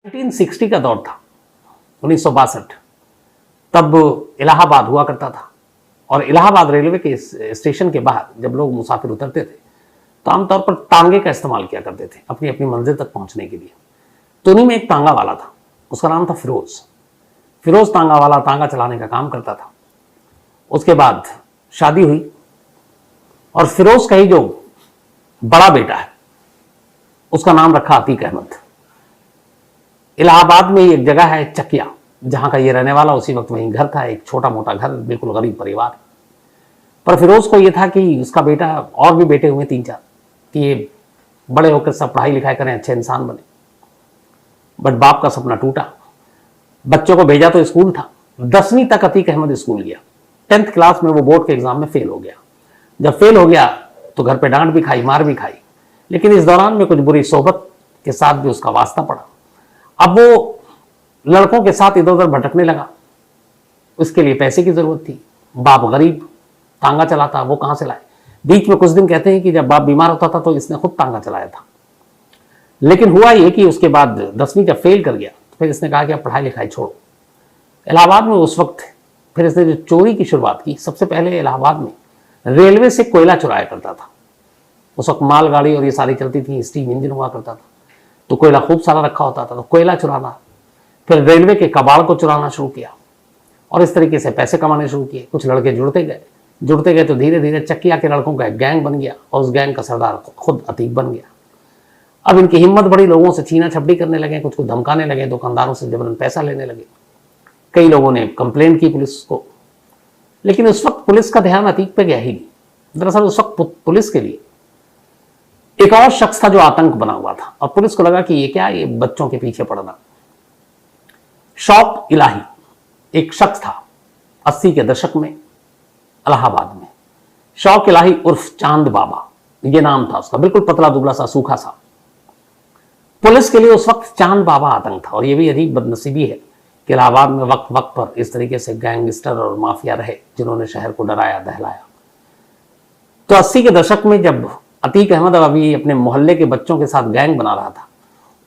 1960 का दौर था, 1962। तब इलाहाबाद हुआ करता था और इलाहाबाद रेलवे के स्टेशन के बाहर जब लोग मुसाफिर उतरते थे तो आमतौर पर तांगे का इस्तेमाल किया करते थे अपनी अपनी मंजिल तक पहुंचने के लिए। तो उन्हीं में एक तांगा वाला था, उसका नाम था फिरोज। फिरोज तांगा वाला तांगा चलाने का काम करता था। उसके बाद शादी हुई और फिरोज का ही जो बड़ा बेटा है उसका नाम रखा अतीक अहमद। इलाहाबाद में एक जगह है चकिया, जहां का ये रहने वाला, उसी वक्त वहीं घर था, एक छोटा मोटा घर, बिल्कुल गरीब परिवार। पर फिरोज को यह था कि उसका बेटा, और भी बेटे हुए 3-4, कि ये बड़े होकर सब पढ़ाई लिखाई करें, अच्छे इंसान बने। बट बाप का सपना टूटा। बच्चों को भेजा तो स्कूल था, 10वीं तक अतीक अहमद स्कूल गया। 10th क्लास में वो बोर्ड के एग्जाम में फेल हो गया। जब फेल हो गया तो घर पे डांट भी खाई, मार भी खाई, लेकिन इस दौरान में कुछ बुरी सोहबत के साथ भी उसका वास्ता पड़ा। अब वो लड़कों के साथ इधर उधर भटकने लगा। उसके लिए पैसे की जरूरत थी। बाप गरीब, तांगा चलाता, वो कहां से लाए। बीच में कुछ दिन कहते हैं कि जब बाप बीमार होता था तो इसने खुद तांगा चलाया था। लेकिन हुआ ये कि उसके बाद 10वीं जब फेल कर गया तो फिर इसने कहा कि अब पढ़ाई लिखाई छोड़ो। इलाहाबाद में उस वक्त फिर इसने जो चोरी की शुरुआत की, सबसे पहले इलाहाबाद में रेलवे से कोयला चुराया करता था। उस वक्त मालगाड़ी और ये सारी चलती थी, स्टीम इंजन हुआ करता था, तो कोयला खूब सारा रखा होता था, तो कोयला चुराना। फिर रेलवे के कबाड़ को चुराना शुरू किया और इस तरीके से पैसे कमाने शुरू किए। कुछ लड़के जुड़ते गए तो धीरे धीरे चकिया के लड़कों का एक गैंग बन गया और उस गैंग का सरदार खुद अतीक बन गया। अब इनकी हिम्मत बड़ी, लोगों से छीना छपड़ी करने लगे, कुछ को धमकाने लगे, दुकानदारों से जबरन पैसा लेने लगे। कई लोगों ने कंप्लेंट की पुलिस को, लेकिन उस वक्त पुलिस का ध्यान अतीक पे गया ही नहीं। दरअसल उस वक्त पुलिस के लिए एक और शख्स था जो आतंक बना हुआ था और पुलिस को लगा कि ये क्या, ये बच्चों के पीछे पड़ना। शौक इलाही एक शख्स था 80 के दशक में इलाहाबाद में। शौक इलाही उर्फ चांद बाबा, ये नाम था उसका, बिल्कुल पतला दुबला सा, सूखा सा। पुलिस के लिए उस वक्त चांद बाबा आतंक था। और ये भी अजीब बदनसीबी है कि इलाहाबाद में वक्त वक्त पर इस तरीके से गैंगस्टर और माफिया रहे जिन्होंने शहर को डराया दहलाया। तो 80 के दशक में जब अतीक अहमद अभी अपने मोहल्ले के बच्चों के साथ गैंग बना रहा था,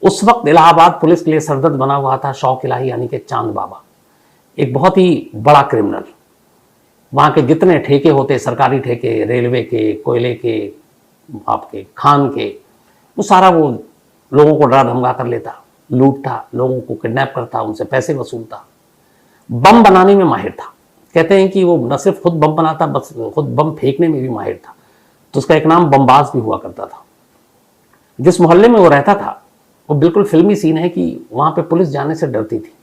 उस वक्त इलाहाबाद पुलिस के लिए सरदर्द बना हुआ था शौक इलाही यानी कि चांद बाबा, एक बहुत ही बड़ा क्रिमिनल। वहां के जितने ठेके होते, सरकारी ठेके, रेलवे के, कोयले के, आपके खान के, वो सारा वो लोगों को डरा धमका कर लेता, लूटता, लोगों को किडनैप करता, उनसे पैसे वसूलता। बम बनाने में माहिर था। कहते हैं कि वो न सिर्फ खुद बम बनाता, बस खुद बम फेंकने में भी माहिर था। तो उसका एक नाम बमबाज भी हुआ करता था। जिस मोहल्ले में वो रहता था वो बिल्कुल फिल्मी सीन है कि वहां पे पुलिस जाने से डरती थी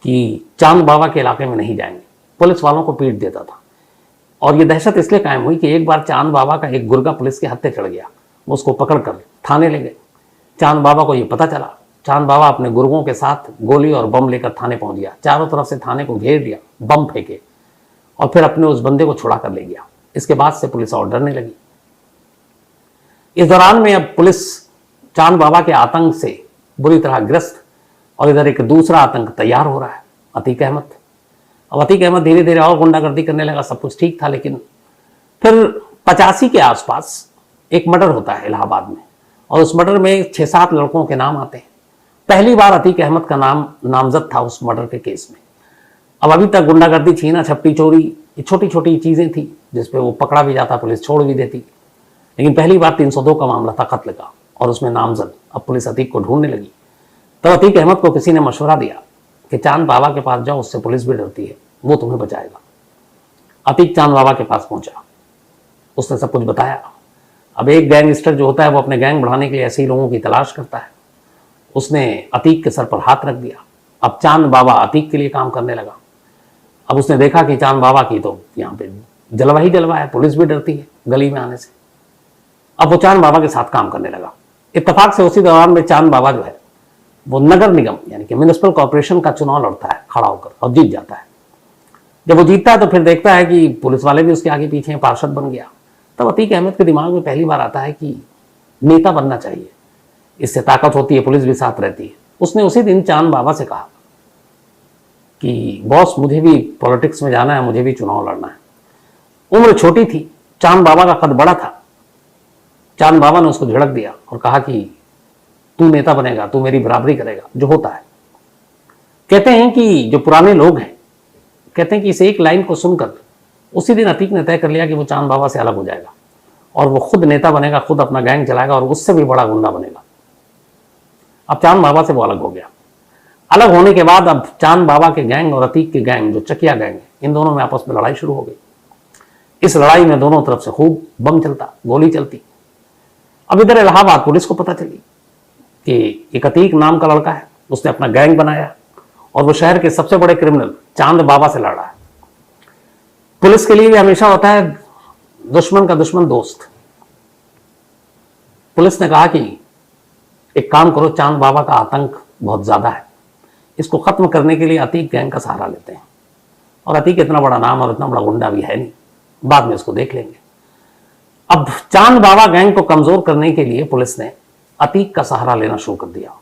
कि चांद बाबा के इलाके में नहीं जाएंगे, पुलिस वालों को पीट देता था। और ये दहशत इसलिए कायम हुई कि एक बार चांद बाबा का एक गुर्गा पुलिस के हत्थे चढ़ गया, वो उसको पकड़कर थाने ले गए। चांद बाबा को ये पता चला, चांद बाबा अपने गुर्गों के साथ गोली और बम लेकर थाने पहुंच गया। चारों तरफ से थाने को घेर लिया, बम फेंके और फिर अपने उस बंदे को छुड़ा कर ले गया। इसके बाद से पुलिस और डरने लगी। इस दौरान में अब पुलिस चांद बाबा के आतंक से बुरी तरह ग्रस्त, और इधर एक दूसरा आतंक तैयार हो रहा है, अतीक अहमद। अब अतीक अहमद धीरे धीरे और गुंडागर्दी करने लगा। सब कुछ ठीक था, लेकिन फिर 85 के आसपास एक मर्डर होता है इलाहाबाद में और उस मर्डर में 6-7 लड़कों के नाम आते हैं। पहली बार अतीक अहमद का नाम नामजद था उस मर्डर के केस में। अब अभी तक गुंडागर्दी, छीना छपटी, चोरी, ये छोटी छोटी चीजें थी जिसपे वो पकड़ा भी जाता, पुलिस छोड़ भी देती। लेकिन पहली बार 302 का मामला था, कत्ल का, और उसमें नामजद। अब पुलिस अतीक को ढूंढने लगी। तब अतीक अहमद को किसी ने मशवरा दिया कि चांद बाबा के पास जाओ, उससे पुलिस भी डरती है, वो तुम्हें बचाएगा। अतीक चांद बाबा के पास पहुंचा, उसने सब कुछ बताया। अब एक गैंगस्टर जो होता है वो अपने गैंग बढ़ाने के लिए ऐसे ही लोगों की तलाश करता है। उसने अतीक के सर पर हाथ रख दिया। अब चांद बाबा अतीक के लिए काम करने लगा। अब उसने देखा कि चांद बाबा की तो यहाँ पे जलवा ही जलवा है, पुलिस भी डरती है गली में आने से। अब वो चांद बाबा के साथ काम करने लगा। इत्तेफाक से उसी दौरान में चांद बाबा जो है वो नगर निगम यानी कि म्युनिसिपल कॉर्पोरेशन का चुनाव लड़ता है खड़ा होकर और जीत जाता है। जब वो जीतता है तो फिर देखता है कि पुलिस वाले भी उसके आगे पीछे हैं, पार्षद बन गया। तब अतीक अहमद के दिमाग में पहली बार आता है कि नेता बनना चाहिए, इससे ताकत होती है, पुलिस भी साथ रहती है। उसने उसी दिन चांद बाबा से कहा कि बॉस, मुझे भी पॉलिटिक्स में जाना है, मुझे भी चुनाव लड़ना है। उम्र छोटी थी, चांद बाबा का कद बड़ा था। चांद बाबा ने उसको झिड़क दिया और कहा कि तू नेता बनेगा, तू मेरी बराबरी करेगा, जो होता है। कहते हैं कि जो पुराने लोग हैं कहते हैं कि इस एक लाइन को सुनकर उसी दिन अतीक ने तय कर लिया कि वो चांद बाबा से अलग हो जाएगा और वो खुद नेता बनेगा, खुद अपना गैंग चलाएगा और उससे भी बड़ा गुंडा बनेगा। अब चांद बाबा से वो अलग हो गया। अलग होने के बाद अब चांद बाबा के गैंग और अतीक के गैंग, जो चकिया गैंग है, इन दोनों में आपस में लड़ाई शुरू हो गई। इस लड़ाई में दोनों तरफ से खूब बम चलता, गोली चलती। अब इधर इलाहाबाद पुलिस को पता चली कि एक अतीक नाम का लड़का है, उसने अपना गैंग बनाया और वो शहर के सबसे बड़े क्रिमिनल चांद बाबा से लड़ रहा है। पुलिस के लिए भी हमेशा होता है दुश्मन का दुश्मन दोस्त। पुलिस ने कहा कि एक काम करो, चांद बाबा का आतंक बहुत ज्यादा है, इसको खत्म करने के लिए अतीक गैंग का सहारा लेते हैं। और अतीक इतना बड़ा नाम और इतना बड़ा गुंडा भी है नहीं, बाद में इसको देख लेंगे। अब चांद बाबा गैंग को कमजोर करने के लिए पुलिस ने अतीक का सहारा लेना शुरू कर दिया।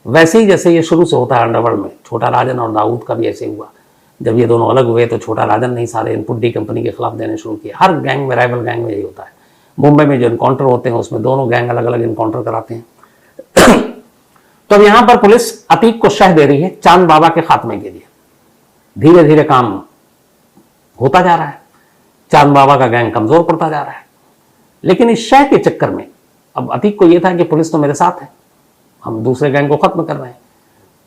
वैसे ही जैसे ये शुरू से होता है अंडरवर्ल्ड में, छोटा राजन और दाऊद का भी ऐसे हुआ। जब ये दोनों अलग हुए तो छोटा राजन ने सारे इनपुट डी कंपनी के खिलाफ देने शुरू किए। हर गैंग में, राइवल गैंग में यही होता है। मुंबई में जो इनकाउंटर होते हैं उसमें दोनों गैंग अलग अलग इनकाउंटर कराते हैं। तो अब यहां पर पुलिस अतीक को शह दे रही है चांद बाबा के खात्मे के लिए। धीरे धीरे काम होता जा रहा है, चांद बाबा का गैंग कमजोर पड़ता जा रहा है। लेकिन इस शह के चक्कर में अब अतीक को यह था कि पुलिस तो मेरे साथ है, हम दूसरे गैंग को खत्म कर रहे हैं।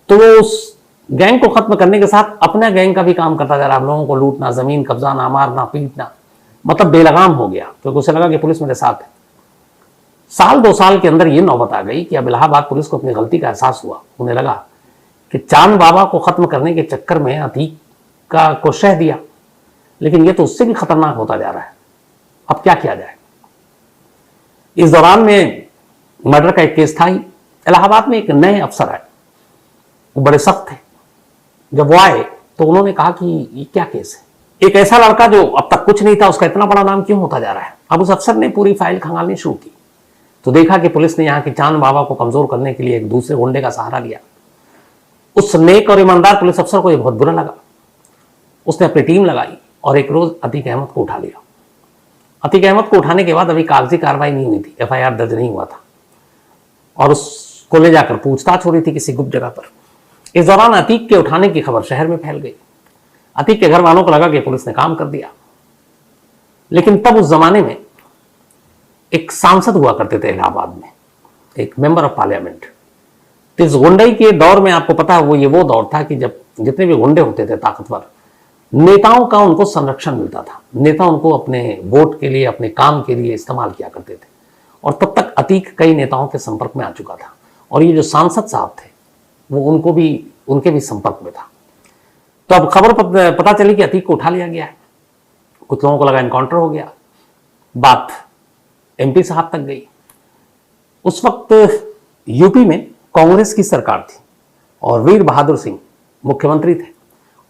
तो वो उस गैंग को खत्म करने के साथ अपना गैंग का भी काम करता जा रहा है। लोगों को लूटना, जमीन कब्जाना, मारना, पीटना, मतलब बेलगाम हो गया, क्योंकि उसे लगा कि पुलिस मेरे साथ है। साल 2 साल के अंदर ये नौबत आ गई कि अब इलाहाबाद पुलिस को अपनी गलती का एहसास हुआ। उन्हें लगा कि चांद बाबा को खत्म करने के चक्कर में अतीक का को शह दिया, लेकिन ये तो उससे भी खतरनाक होता जा रहा है। अब क्या किया जाए? इस दौरान में मर्डर का एक केस था ही। इलाहाबाद में एक नए अफसर आए, वो बड़े सख्त थे। जब वो आए तो उन्होंने कहा कि ये क्या केस है? एक ऐसा लड़का जो अब तक कुछ नहीं था, उसका इतना बड़ा नाम क्यों होता जा रहा है? अब उस अफसर ने पूरी फाइल खंगालनी शुरू की तो देखा कि पुलिस ने यहाँ की चांद बाबा को कमजोर करने के लिए एक दूसरे गुंडे का सहारा लिया। उस नेक और ईमानदार पुलिस अफसर को यह बहुत बुरा लगा। उसने अपनी टीम लगाई और एक रोज अतीक अहमद को उठा लिया। अतीक अहमद को उठाने के बाद अभी कागजी कार्रवाई नहीं हुई थी, FIR दर्ज नहीं हुआ था, और उसको ले जाकर पूछताछ हो रही थी किसी गुप्त जगह पर। इस दौरान अतीक के उठाने की खबर शहर में फैल गई। अतीक के घर वालों को लगा कि पुलिस ने काम कर दिया। लेकिन तब उस जमाने में एक सांसद हुआ करते थे इलाहाबाद में, एक मेंबर ऑफ पार्लियामेंट। तो इस गुंडई के दौर में आपको पता है वो दौर था कि जब जितने भी गुंडे होते थे ताकतवर, नेताओं का उनको संरक्षण मिलता था। नेता उनको अपने वोट के लिए, अपने काम के लिए इस्तेमाल किया करते थे। और तब तक अतीक कई नेताओं के संपर्क में आ चुका था और ये जो सांसद साहब थे वो उनके भी संपर्क में था। तो अब खबर पता चली कि अतीक को उठा लिया गया है। कुछ लोगों को लगा एनकाउंटर हो गया। बात MP साहब तक गई। उस वक्त यूपी में कांग्रेस की सरकार थी और वीर बहादुर सिंह मुख्यमंत्री थे,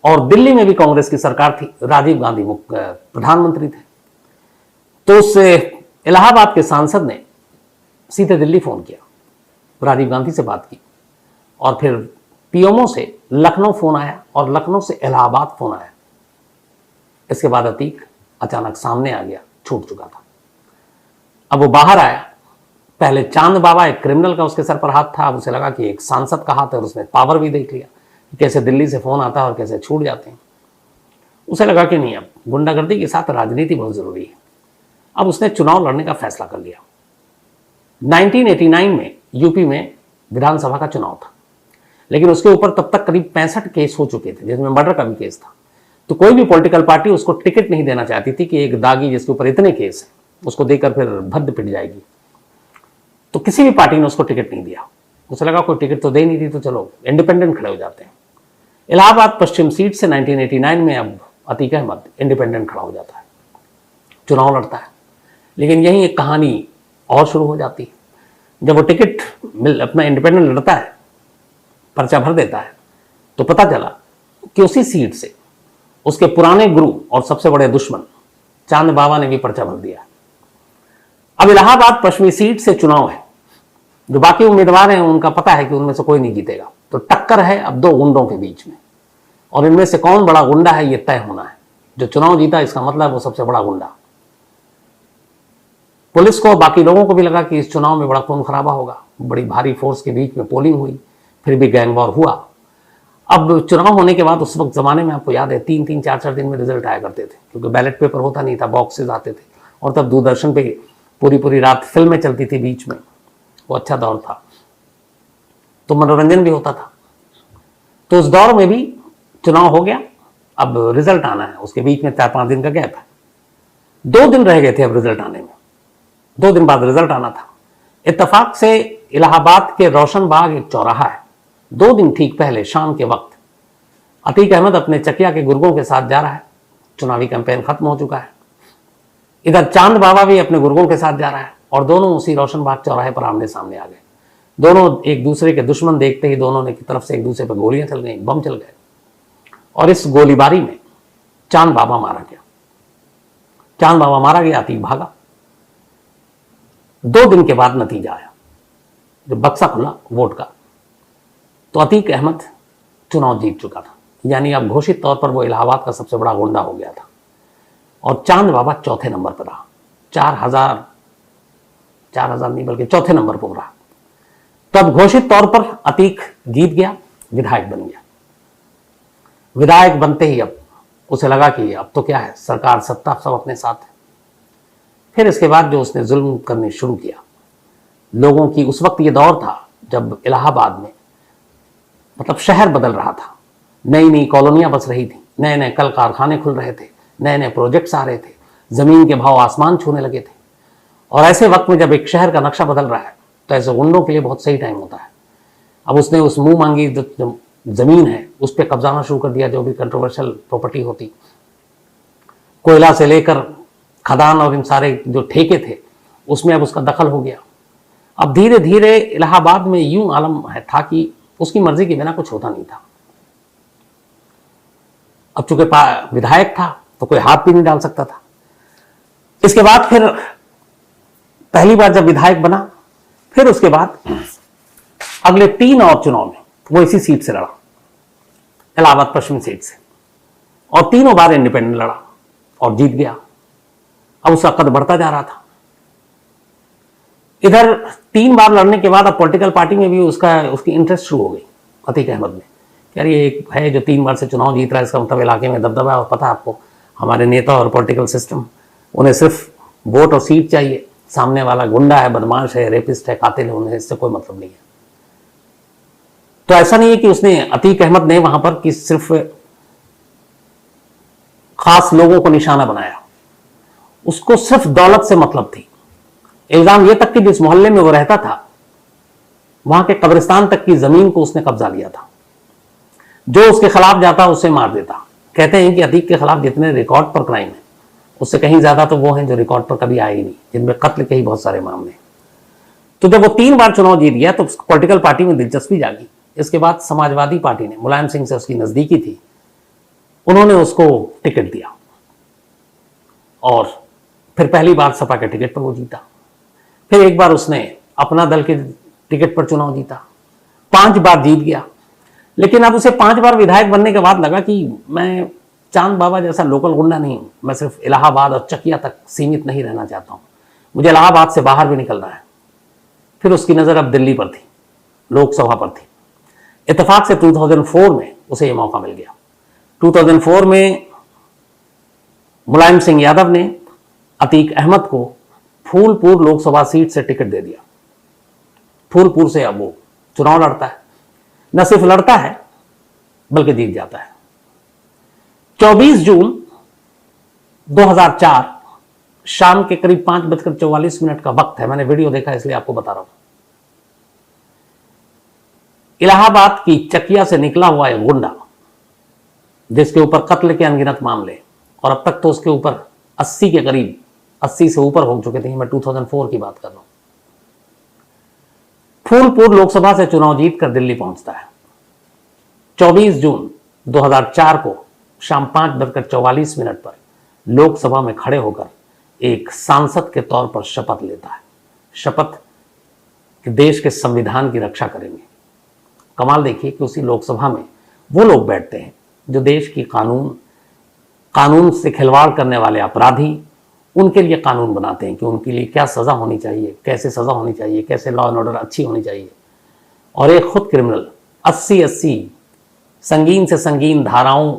और दिल्ली में भी कांग्रेस की सरकार थी, राजीव गांधी प्रधानमंत्री थे। तो उस इलाहाबाद के सांसद ने सीधे दिल्ली फोन किया, राजीव गांधी से बात की, और फिर PMO से लखनऊ फोन आया और लखनऊ से इलाहाबाद फोन आया। इसके बाद अतीक अचानक सामने आ गया, छूट चुका था। अब वो बाहर आया। पहले चांद बाबा, एक क्रिमिनल का उसके सर पर हाथ था। अब उसे लगा कि एक सांसद का हाथ है और उसने पावर भी देख लिया, कैसे दिल्ली से फोन आता है और कैसे छूट जाते हैं। उसे लगा कि नहीं, अब गुंडागर्दी के साथ राजनीति बहुत जरूरी है। अब उसने चुनाव लड़ने का फैसला कर लिया। 1989 में यूपी में विधानसभा का चुनाव था, लेकिन उसके ऊपर तब तक करीब 65 केस हो चुके थे, जिसमें मर्डर का भी केस था। तो कोई भी पॉलिटिकल पार्टी उसको टिकट नहीं देना चाहती थी कि एक दागी जिसके ऊपर इतने केस हैं उसको देकर फिर भद्द पिट जाएगी। तो किसी भी पार्टी ने उसको टिकट नहीं दिया। उसे लगा कोई टिकट तो दे नहीं दी, तो चलो इंडिपेंडेंट खड़े हो जाते हैं। इलाहाबाद पश्चिम सीट से 1989 में अब अतीक अहमद इंडिपेंडेंट खड़ा हो जाता है, चुनाव लड़ता है। लेकिन यही एक कहानी और शुरू हो जाती है। जब वो टिकट अपना इंडिपेंडेंट लड़ता है, पर्चा भर देता है, तो पता चला कि उसी सीट से उसके पुराने गुरु और सबसे बड़े दुश्मन चांद बाबा ने भी पर्चा भर दिया। अब इलाहाबाद पश्चिमी सीट से चुनाव है। जो बाकी उम्मीदवार हैं उनका पता है कि उनमें से कोई नहीं जीतेगा, तो टक्कर है अब 2 गुंडों के बीच में, और इनमें से कौन बड़ा गुंडा है ये तय होना है। जो चुनाव जीता इसका मतलब वो सबसे बड़ा गुंडा। पुलिस को, बाकी लोगों को भी लगा कि इस चुनाव में बड़ा खून खराबा होगा, बड़ी भारी फोर्स के बीच में पोलिंग हुई, फिर भी गैंग वॉर हुआ। अब चुनाव होने के बाद उस वक्त ज़माने में आपको याद है 3-3, 4-4 दिन में रिजल्ट आया करते थे, क्योंकि बैलेट पेपर होता नहीं था, बॉक्सेस आते थे, और तब दूरदर्शन पे पूरी पूरी रात फिल्में चलती थी बीच में। वो अच्छा दौर था, तो मनोरंजन भी होता था। तो उस दौर में भी चुनाव हो गया, अब रिजल्ट आना है, उसके बीच में 4-5 दिन का गैप है। 2 दिन रह गए थे अब रिजल्ट आने में, 2 दिन बाद रिजल्ट आना था। इत्तेफाक से इलाहाबाद के रोशन बाग एक चौराहा है, 2 दिन ठीक पहले शाम के वक्त अतीक अहमद अपने चकिया के गुर्गों के साथ जा रहा है। चुनावी कैंपेन खत्म हो चुका है। इधर चांद बाबा भी अपने गुर्गों के साथ जा रहा है, और दोनों उसी रोशन बाग चौराहे पर आमने सामने आ गए। दोनों एक दूसरे के दुश्मन देखते ही दोनों ने की तरफ से एक दूसरे पर गोलियां चल गई, बम चल गए, और इस गोलीबारी में चांद बाबा मारा गया। चांद बाबा मारा गया, अतीक भागा। 2 दिन के बाद नतीजा आया, जब बक्सा खुला वोट का, तो अतीक अहमद चुनाव जीत चुका था, यानी अब घोषित तौर पर वो इलाहाबाद का सबसे बड़ा गुंडा हो गया था। और चांद बाबा चौथे नंबर पर रहा, 4,000 नहीं बल्कि चौथे नंबर पर रहा। तब घोषित तौर पर अतीक जीत गया, विधायक बन गया। विधायक बनते ही अब उसे लगा कि अब तो क्या है, सरकार सत्ता सब अपने साथ है। फिर इसके बाद जो उसने जुल्म करने शुरू किया लोगों की, उस वक्त ये दौर था जब इलाहाबाद में मतलब शहर बदल रहा था, नई नई कॉलोनियां बस रही थी, नए नए कल कारखाने खुल रहे थे, नए नए प्रोजेक्ट्स आ रहे थे, जमीन के भाव आसमान छूने लगे थे। और ऐसे वक्त में जब एक शहर का नक्शा बदल रहा है तो ऐसे गुंडों के लिए बहुत सही टाइम होता है। अब उसने उस मुंह मांगी जो जमीन है उस पर कब्जाना शुरू कर दिया, जो भी कंट्रोवर्शियल प्रॉपर्टी होती, कोयला से लेकर खदान और इन सारे जो ठेके थे उसमें अब उसका दखल हो गया। अब धीरे धीरे इलाहाबाद में यूं आलम था कि उसकी मर्जी के बिना कुछ होता नहीं था। अब चूंकि विधायक था तो कोई हाथ भी नहीं डाल सकता था। इसके बाद फिर पहली बार जब विधायक बना, फिर उसके बाद अगले 3 और चुनाव में वो इसी सीट से लड़ा, इलाहाबाद पश्चिम सीट से, और तीनों बार इंडिपेंडेंट लड़ा और जीत गया। अब उसका कद बढ़ता जा रहा था। इधर 3 बार लड़ने के बाद अब पॉलिटिकल पार्टी में भी उसकी इंटरेस्ट शुरू हो गई अतीक अहमद में। यार ये एक है जो 3 बार से चुनाव जीत रहा है, इसका मतलब इलाके में दबदबा है। और पता है आपको, हमारे नेता और पॉलिटिकल सिस्टम, उन्हें सिर्फ वोट और सीट चाहिए। सामने वाला गुंडा है, बदमाश है, रेपिस्ट है, कातिल है, उन्हें इससे कोई मतलब नहीं है। तो ऐसा नहीं है कि उसने, अतीक अहमद ने वहां पर कि सिर्फ खास लोगों को निशाना बनाया, उसको सिर्फ दौलत से मतलब थी। इल्जाम यह तक कि जिस मोहल्ले में वो रहता था वहां के कब्रिस्तान तक की जमीन को उसने कब्जा लिया था। जो उसके खिलाफ जाता उसे मार देता। कहते हैं कि अतीक के खिलाफ जितने रिकॉर्ड पर क्राइम है उससे कहीं ज्यादा तो वो हैं जो रिकॉर्ड पर कभी आए ही नहीं, जिनमें कत्ल के ही बहुत सारे मामले। तो जब वो 3 बार चुनाव जीत गया तो पॉलिटिकल पार्टी में दिलचस्पी जागी। इसके बाद समाजवादी पार्टी ने, मुलायम सिंह से उसकी नजदीकी थी, उन्होंने उसको टिकट दिया और फिर पहली बार सपा के टिकट पर वो जीता। फिर एक बार उसने अपना दल के टिकट पर चुनाव जीता, 5 बार जीत गया। लेकिन अब उसे 5 बार विधायक बनने के बाद लगा कि मैं चांद बाबा जैसा लोकल गुंडा नहीं हूं, मैं सिर्फ इलाहाबाद और चकिया तक सीमित नहीं रहना चाहता हूं, मुझे इलाहाबाद से बाहर भी निकलना है। फिर उसकी नजर अब दिल्ली पर थी, लोकसभा पर थी। इत्तेफाक से 2004 में उसे यह मौका मिल गया। 2004 में मुलायम सिंह यादव ने अतीक अहमद को फूलपुर लोकसभा सीट से टिकट दे दिया। फूलपुर से अब वो चुनाव लड़ता है, न सिर्फ लड़ता है बल्कि जीत जाता है। 24 जून 2004 शाम के करीब 5:44 का वक्त है। मैंने वीडियो देखा इसलिए आपको बता रहा हूं। इलाहाबाद की चकिया से निकला हुआ एक गुंडा, जिसके ऊपर कत्ल के अनगिनत मामले, और अब तक तो उसके ऊपर 80 के करीब, 80 से ऊपर हो चुके थे। मैं 2004 की बात कर रहा हूं। फूलपुर लोकसभा से चुनाव जीतकर दिल्ली पहुंचता है। 24 जून 2004 को शाम 5:44 पर लोकसभा में खड़े होकर एक सांसद के तौर पर शपथ लेता है। शपथ कि देश के संविधान की रक्षा करेंगे। कमाल देखिए कि उसी लोकसभा में वो लोग बैठते हैं जो देश की कानून से खिलवाड़ करने वाले अपराधी उनके लिए कानून बनाते हैं कि उनके लिए क्या सज़ा होनी चाहिए, कैसे सज़ा होनी चाहिए, कैसे लॉ एंड ऑर्डर अच्छी होनी चाहिए। और एक खुद क्रिमिनल 80 संगीन से संगीन धाराओं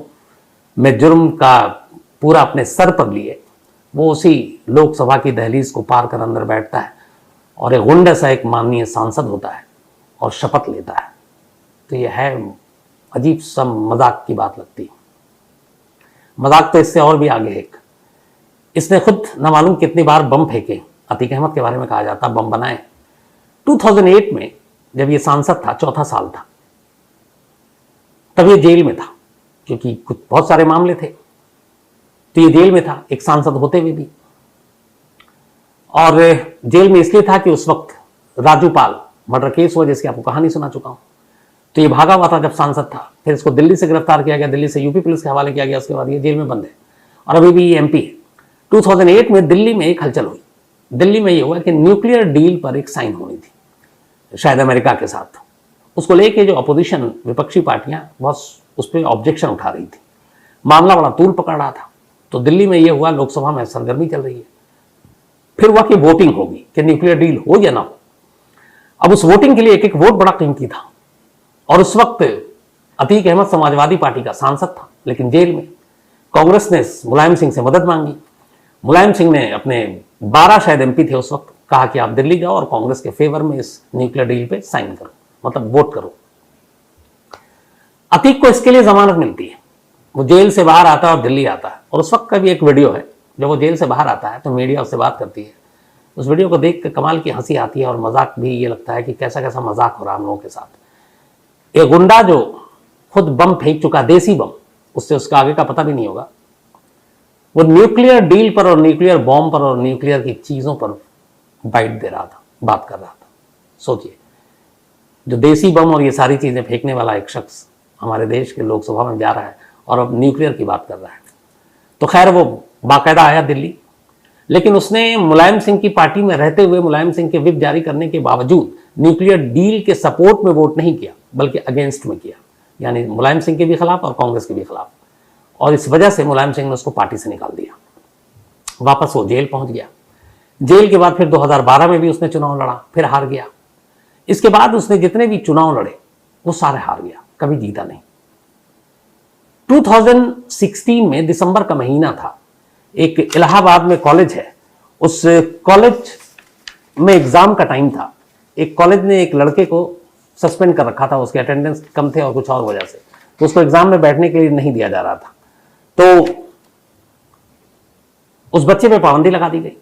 में जुर्म का पूरा अपने सर पर लिए, वो उसी लोकसभा की दहलीज को पार कर अंदर बैठता है और एक गुंडा सा एक माननीय सांसद होता है और शपथ लेता है। तो यह है अजीब सा मजाक की बात लगती है। मजाक तो इससे और भी आगे एक, इसने खुद न मालूम कितनी बार बम फेंके। अतीक अहमद के बारे में कहा जाता बम बनाए। 2008 में जब ये सांसद था, चौथा साल था, तब ये जेल में था क्योंकि कुछ बहुत सारे मामले थे, तो ये जेल में था एक सांसद होते हुए भी। और जेल में इसलिए था कि उस वक्त राजूपाल मर्डर केस हुआ जिसकी आपको कहानी सुना चुका हूं। तो ये भागा हुआ था जब सांसद था, फिर इसको दिल्ली से गिरफ्तार किया गया, दिल्ली से यूपी पुलिस के हवाले किया गया, उसके बाद ये जेल में बंद है और अभी भी ये एमपी है। 2008 में दिल्ली में एक हलचल हुई। दिल्ली में ये हुआ कि न्यूक्लियर डील पर एक साइन होनी थी शायद अमेरिका के साथ। उसको लेके जो अपोजिशन विपक्षी पार्टियां बहुत उस पर ऑब्जेक्शन उठा रही थी, मामला बड़ा तूल पकड़ रहा था। तो दिल्ली में ये हुआ, लोकसभा में सरगर्मी चल रही है, फिर हुआ कि वोटिंग होगी कि न्यूक्लियर डील हो या ना हो। अब उस वोटिंग के लिए एक एक वोट बड़ा कीमती था और उस वक्त अतीक अहमद समाजवादी पार्टी का सांसद था लेकिन जेल में। कांग्रेस ने मुलायम सिंह से मदद मांगी। मुलायम सिंह ने अपने 12 शायद एमपी थे उस वक्त, कहा कि आप दिल्ली जाओ और कांग्रेस के फेवर में इस न्यूक्लियर डील पे साइन करो, मतलब वोट करो। अतीक को इसके लिए जमानत मिलती है, वो जेल से बाहर आता है और दिल्ली आता है। और उस वक्त का भी एक वीडियो है, जब वो जेल से बाहर आता है तो मीडिया उससे बात करती है। उस वीडियो को देख कर कमाल की हंसी आती है और मजाक भी, ये लगता है कि कैसा कैसा मजाक हो रहा हम लोगों के साथ। एक गुंडा जो खुद बम फेंक चुका, देसी बम, उससे उसका आगे का पता भी नहीं होगा, वो न्यूक्लियर डील पर और न्यूक्लियर बॉम्ब पर और न्यूक्लियर की चीजों पर बाइट दे रहा था, बात कर रहा था। सोचिए, जो देसी बम और ये सारी चीजें फेंकने वाला एक शख्स हमारे देश के लोकसभा में जा रहा है और अब न्यूक्लियर की बात कर रहा है। तो खैर वो बाकायदा आया दिल्ली, लेकिन उसने मुलायम सिंह की पार्टी में रहते हुए मुलायम सिंह के व्हिप जारी करने के बावजूद न्यूक्लियर डील के सपोर्ट में वोट नहीं किया, बल्कि अगेंस्ट में किया, यानी मुलायम सिंह के भी खिलाफ और कांग्रेस के भी खिलाफ। और इस वजह से मुलायम सिंह ने उसको पार्टी से निकाल दिया। वापस वो जेल पहुंच गया। जेल के बाद फिर 2012 में भी उसने चुनाव लड़ा, फिर हार गया। इसके बाद उसने जितने भी चुनाव लड़े वो सारे हार गया, कभी जीता नहीं। 2016 में दिसंबर का महीना था, एक इलाहाबाद में कॉलेज है, उस कॉलेज में एग्जाम का टाइम था। एक कॉलेज ने एक लड़के को सस्पेंड कर रखा था, उसके अटेंडेंस कम थे और कुछ और वजह से, तो उसको एग्जाम में बैठने के लिए नहीं दिया जा रहा था। तो उस बच्चे पे पाबंदी लगा दी गई।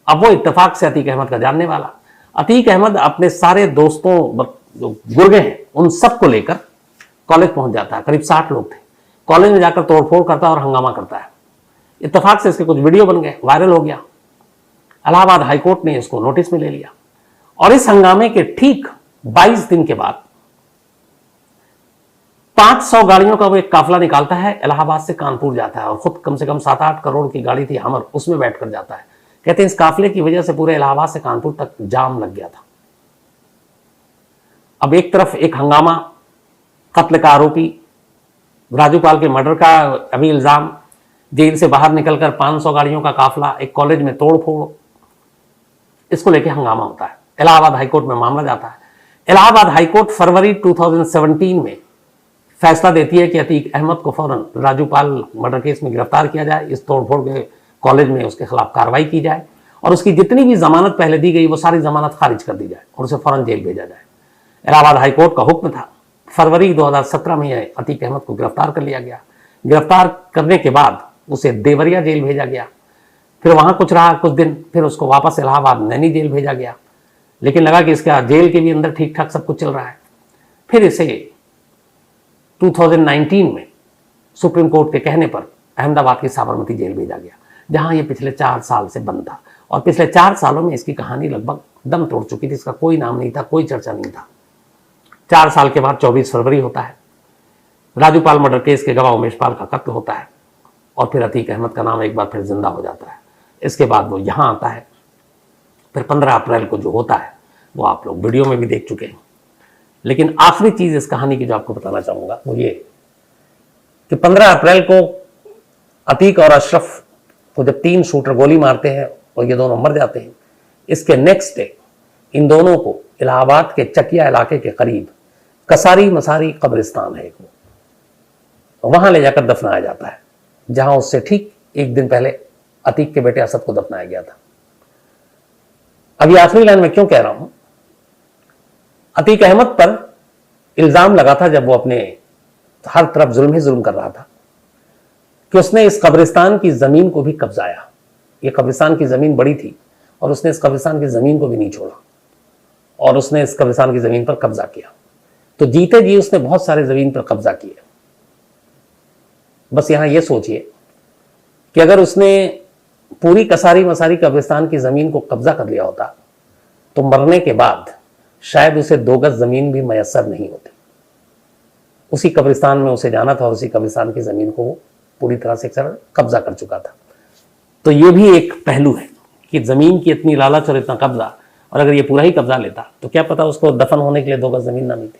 अब वो इत्तेफाक से अतीक अहमद का जानने वाला, अतीक अहमद अपने सारे दोस्तों जो गुर्गे हैं उन सबको लेकर कॉलेज पहुंच जाता है। करीब 60 लोग थे। कॉलेज में जाकर तोड़फोड़ करता है और हंगामा करता है। इत्तेफाक से इसके कुछ वीडियो बन गए, वायरल हो गया। इलाहाबाद हाईकोर्ट ने इसको नोटिस में ले लिया और इस हंगामे के ठीक 22 दिन के बाद 500 गाड़ियों का वो एक काफिला निकालता है, इलाहाबाद से कानपुर जाता है और खुद कम से कम 7-8 करोड़ की गाड़ी थी हमर, उसमें बैठकर जाता है। कहते हैं इस काफिले की वजह से पूरे इलाहाबाद से कानपुर तक जाम लग गया था। अब एक तरफ एक हंगामा, कत्ल का आरोपी, राजूपाल के मर्डर का अभी इल्जाम, जेल से बाहर निकलकर 500 गाड़ियों का काफिला, एक कॉलेज में तोड़फोड़, इसको लेकर हंगामा होता है। इलाहाबाद हाईकोर्ट में मामला जाता है। इलाहाबाद हाईकोर्ट फरवरी 2017 में फैसला देती है कि अतीक अहमद को फौरन राजूपाल मर्डर केस में गिरफ्तार किया जाए, इस तोड़फोड़ के कॉलेज में उसके खिलाफ कार्रवाई की जाए और उसकी जितनी भी जमानत पहले दी गई वो सारी जमानत खारिज कर दी जाए और उसे फौरन जेल भेजा जाए। इलाहाबाद हाईकोर्ट का हुक्म था। फरवरी 2017 में अतीक अहमद को गिरफ्तार कर लिया गया। गिरफ्तार करने के बाद उसे देवरिया जेल भेजा गया, फिर वहां कुछ रहा कुछ दिन, फिर उसको वापस इलाहाबाद नैनी जेल भेजा गया। लेकिन लगा कि इसका जेल के भी अंदर ठीक ठाक सब कुछ चल रहा है। फिर इसे 2019 में सुप्रीम कोर्ट के कहने पर अहमदाबाद की साबरमती जेल भेजा गया, जहां ये पिछले 4 साल से बंद था और पिछले 4 सालों में इसकी कहानी लगभग दम तोड़ चुकी थी। इसका कोई नाम नहीं था, कोई चर्चा नहीं था। 4 साल के बाद 24 फरवरी होता है, राजूपाल मर्डर केस के गवाह उमेश पाल का कत्ल होता है और फिर अतीक अहमद का नाम एक बार फिर जिंदा हो जाता है। इसके बाद वो यहां आता है। फिर 15 अप्रैल को जो होता है वो आप लोग वीडियो में भी देख चुके हैं। लेकिन आखिरी चीज इस कहानी की जो आपको बताना चाहूंगा वो ये कि 15 अप्रैल को अतीक और अशरफ तो जब 3 शूटर गोली मारते हैं और ये दोनों मर जाते हैं, इसके नेक्स्ट डे इन दोनों को इलाहाबाद के चकिया इलाके के करीब कसारी मसारी कब्रिस्तान है एक, वो वहां ले जाकर दफनाया जाता है, जहां उससे ठीक एक दिन पहले अतीक के बेटे असद को दफनाया गया था। अब ये आखिरी लाइन में क्यों कह रहा हूं, अतीक अहमद पर इल्जाम लगा था जब वो अपने हर तरफ जुल्म ही जुल्म कर रहा था कि उसने इस कब्रिस्तान की जमीन को भी कब्जाया। ये कब्रिस्तान की जमीन बड़ी थी और उसने इस कब्रिस्तान की जमीन को भी नहीं छोड़ा और उसने इस कब्रिस्तान की जमीन पर कब्जा किया। तो जीते जी उसने बहुत सारे जमीन पर कब्जा किए। बस यहां यह सोचिए कि अगर उसने पूरी कसारी मसारी कब्रिस्तान की जमीन को कब्जा कर लिया होता तो मरने के बाद शायद उसे 2 गज जमीन भी मयसर नहीं होती। उसी कब्रिस्तान में उसे जाना था और उसी कब्रिस्तान की जमीन को पूरी तरह से कब्जा कर चुका था। तो ये भी एक पहलू है कि जमीन की इतनी लालच और इतना कब्जा, और अगर ये पूरा ही कब्जा लेता तो क्या पता उसको दफन होने के लिए 2 गज जमीन ना मिलती।